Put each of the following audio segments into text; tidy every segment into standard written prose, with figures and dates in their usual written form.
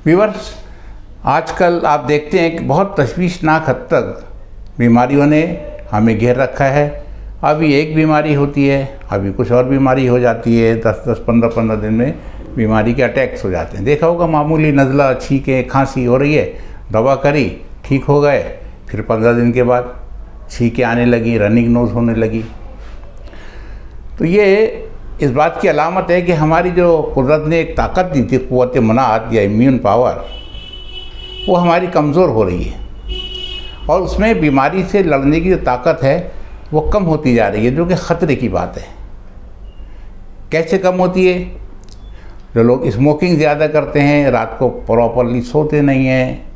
Viewers, आजकल आप देखते हैं कि बहुत तशवीशनाक हद तक बीमारियों ने हमें घेर रखा है। अभी एक बीमारी होती है, अभी कुछ और बीमारी हो जाती है। 10-10, 15-15 दिन में बीमारी के अटैक्स हो जाते हैं। देखा होगा, मामूली नज़ला, छींकें, खांसी हो रही है, दवा करी, ठीक हो गए, फिर 15 दिन के बाद छींकें आने लगी, रनिंग नोज़ होने लगी। तो ये इस बात की अलामत है कि हमारी जो कुदरत ने एक ताकत दी थी, क़ुव्वत मनाअत या इम्यून पावर, वो हमारी कमज़ोर हो रही है और उसमें बीमारी से लड़ने की जो ताकत है वो कम होती जा रही है, जो कि ख़तरे की बात है। कैसे कम होती है? जो लोग स्मोकिंग ज़्यादा करते हैं, रात को प्रॉपरली सोते नहीं हैं,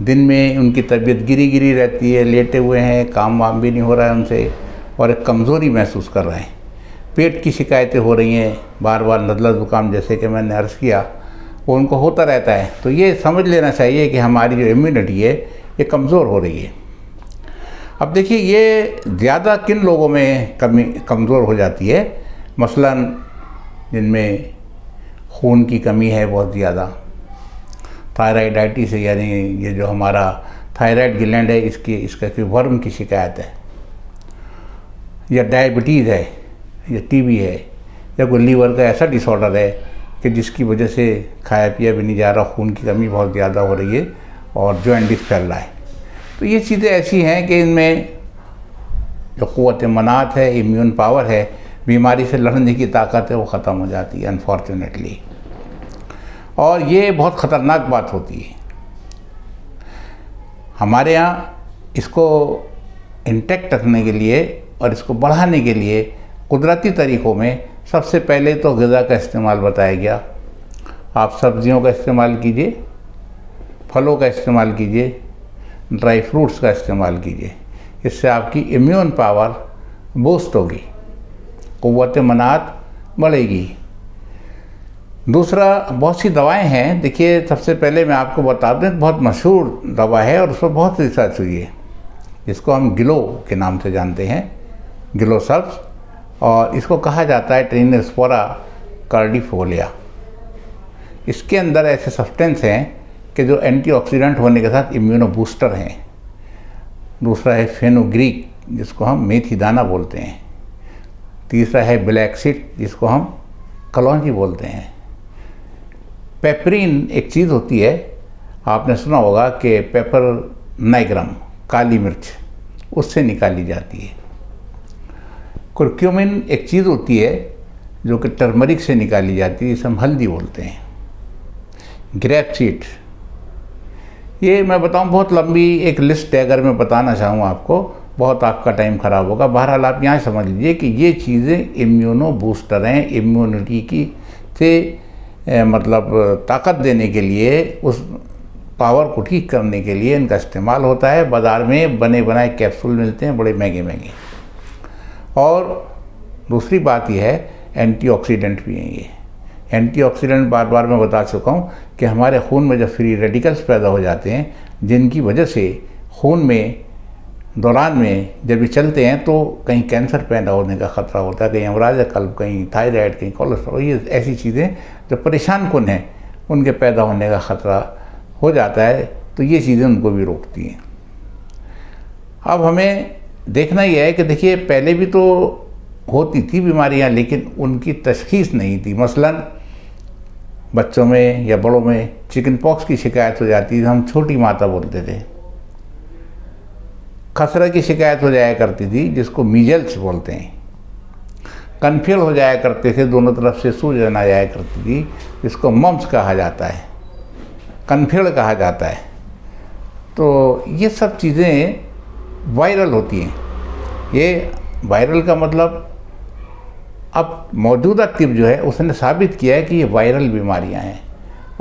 दिन में उनकी तबीयत गिरी गिरी रहती है, लेटे हुए हैं, काम वाम भी नहीं हो रहा है उनसे और एक कमज़ोरी महसूस कर रहे हैं। पेट की शिकायतें हो रही हैं, बार बार नज़ला ज़ुकाम जैसे कि मैंने अर्ज़ किया वो उनको होता रहता है। तो ये समझ लेना चाहिए कि हमारी जो इम्यूनिटी है ये कमज़ोर हो रही है। अब देखिए, ये ज़्यादा किन लोगों में कमज़ोर हो जाती है? मसलन जिनमें खून की कमी है बहुत ज़्यादा, थायराइडाइटिस है, यानी ये जो हमारा थायराइड ग्लैंड है इसका कोई वर्म की शिकायत है, या डायबिटीज़ है, या टीबी है, या कोई लीवर का ऐसा डिसऑर्डर है कि जिसकी वजह से खाया पिया भी नहीं जा रहा, खून की कमी बहुत ज़्यादा हो रही है और जॉन्डिस फैल रहा है। तो ये चीज़ें ऐसी हैं कि इनमें जो क़ुव्वत मनाअत है, इम्यून पावर है, बीमारी से लड़ने की ताकत है, वो ख़त्म हो जाती है अनफॉर्चुनेटली। और ये बहुत ख़तरनाक बात होती है। हमारे यहाँ इसको इंटैक्ट रखने के लिए और इसको बढ़ाने के लिए कुदरती तरीक़ों में सबसे पहले तो ग़िज़ा का इस्तेमाल बताया गया। आप सब्ज़ियों का इस्तेमाल कीजिए, फलों का इस्तेमाल कीजिए, ड्राई फ्रूट्स का इस्तेमाल कीजिए। इससे आपकी इम्यून पावर बूस्ट होगी, क़ुव्वत मनाअत बढ़ेगी। दूसरा, बहुत सी दवाएं हैं। देखिए, सबसे पहले मैं आपको बता दूं, बहुत मशहूर दवा है और उस पर बहुत रिसर्च हुई है, जिसको हम गिलो के नाम से जानते हैं, गिलो सब्स, और इसको कहा जाता है ट्रिनोस्पोरा कार्डिफोलिया। इसके अंदर ऐसे सब्सटेंस हैं कि जो एंटीऑक्सीडेंट होने के साथ इम्यूनो बूस्टर हैं। दूसरा है फेनुग्रीक, जिसको हम मेथी दाना बोलते हैं। तीसरा है ब्लैक सीड, जिसको हम कलौंजी बोलते हैं। पेपरिन एक चीज़ होती है, आपने सुना होगा कि पेपर नाइग्रम, काली मिर्च, उससे निकाली जाती है। कुरक्यूमिन एक चीज़ होती है जो कि टर्मरिक से निकाली जाती है, जिसे हम हल्दी बोलते हैं। ग्रेप सीड, ये मैं बताऊं, बहुत लंबी एक लिस्ट है, अगर मैं बताना चाहूँ आपको बहुत आपका टाइम ख़राब होगा। बहरहाल आप यहाँ समझ लीजिए कि ये चीज़ें इम्यूनो बूस्टर हैं, इम्यूनिटी की से मतलब ताकत देने के लिए, उस पावर को ठीक करने के लिए इनका इस्तेमाल होता है। बाज़ार में बने बनाए कैप्सूल मिलते हैं, बड़े महंगे महंगे। और दूसरी बात यह है, एंटीऑक्सीडेंट भी हैं ये। एंटीऑक्सीडेंट बार बार मैं बता चुका हूँ कि हमारे खून में जब फ्री रेडिकल्स पैदा हो जाते हैं, जिनकी वजह से खून में दौरान में जब ये चलते हैं तो कहीं कैंसर पैदा होने का ख़तरा होता है, कहीं अमराज कल्ब, कहीं थायराइड, कहीं कोलेस्ट्रॉल, ये ऐसी चीज़ें जो परेशान कुन हैं उनके पैदा होने का ख़तरा हो जाता है। तो ये चीज़ें उनको भी रोकती हैं। अब हमें देखना यह है कि देखिए, पहले भी तो होती थी बीमारियां, लेकिन उनकी तशख़ीस नहीं थी। मसलन बच्चों में या बड़ों में चिकन पॉक्स की शिकायत हो जाती थी, हम छोटी माता बोलते थे। खसरा की शिकायत हो जाया करती थी, जिसको मीजल्स बोलते हैं। कन्फेल हो जाया करते थे, दोनों तरफ से सूजन आ जाया करती थी, जिसको मम्स कहा जाता है, कन्फेल कहा जाता है। तो ये सब चीज़ें वायरल होती हैं। ये वायरल का मतलब, अब मौजूदा तिब जो है उसने साबित किया है कि ये वायरल बीमारियां हैं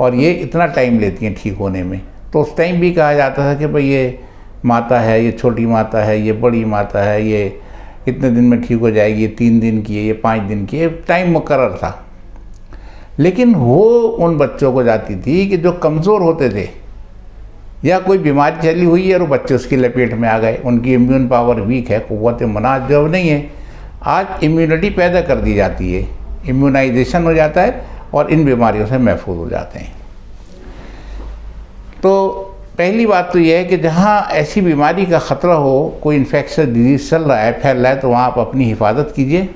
और ये इतना टाइम लेती हैं ठीक होने में। तो उस टाइम भी कहा जाता था कि भाई ये माता है, ये छोटी माता है, ये बड़ी माता है, ये इतने दिन में ठीक हो जाएगी, ये 3 दिन की है, ये 5 दिन की है, टाइम मुकर्रर था। लेकिन वो उन बच्चों को जाती थी कि जो कमज़ोर होते थे, या कोई बीमारी चली हुई है और बच्चे उसकी लपेट में आ गए, उनकी इम्यून पावर वीक है, क़ुव्वत मनाअत जो नहीं है। आज इम्यूनिटी पैदा कर दी जाती है, इम्यूनाइजेशन हो जाता है और इन बीमारियों से महफूज हो जाते हैं। तो पहली बात तो यह है कि जहाँ ऐसी बीमारी का ख़तरा हो, कोई इन्फेक्शन डिजीज़ चल रहा है, फैल रहा है, तो वहाँ आप अपनी हिफाजत कीजिए,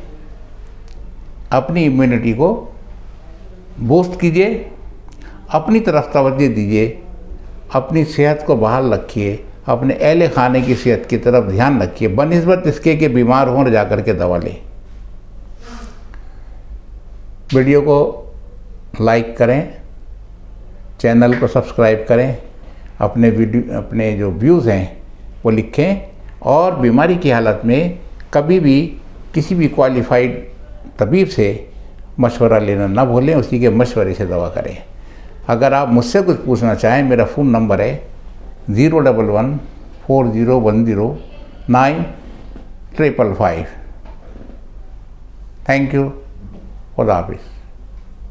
अपनी इम्यूनिटी को बूस्ट कीजिए, अपनी तरफ तवज्जो दीजिए, अपनी सेहत को बहाल रखिए, अपने अहले खाने की सेहत की तरफ ध्यान रखिए, बनिस्बत इसके कि बीमार हों और जा कर के दवा लें। वीडियो को लाइक करें, चैनल को सब्सक्राइब करें, अपने जो व्यूज़ हैं वो लिखें, और बीमारी की हालत में कभी भी किसी भी क्वालिफाइड तबीब से मशवरा लेना ना भूलें, उसी के मशवरे से दवा करें। अगर आप मुझसे कुछ पूछना चाहें, मेरा फ़ोन नंबर है 011-4010-9555। Thank you. खुदा हाफिज़।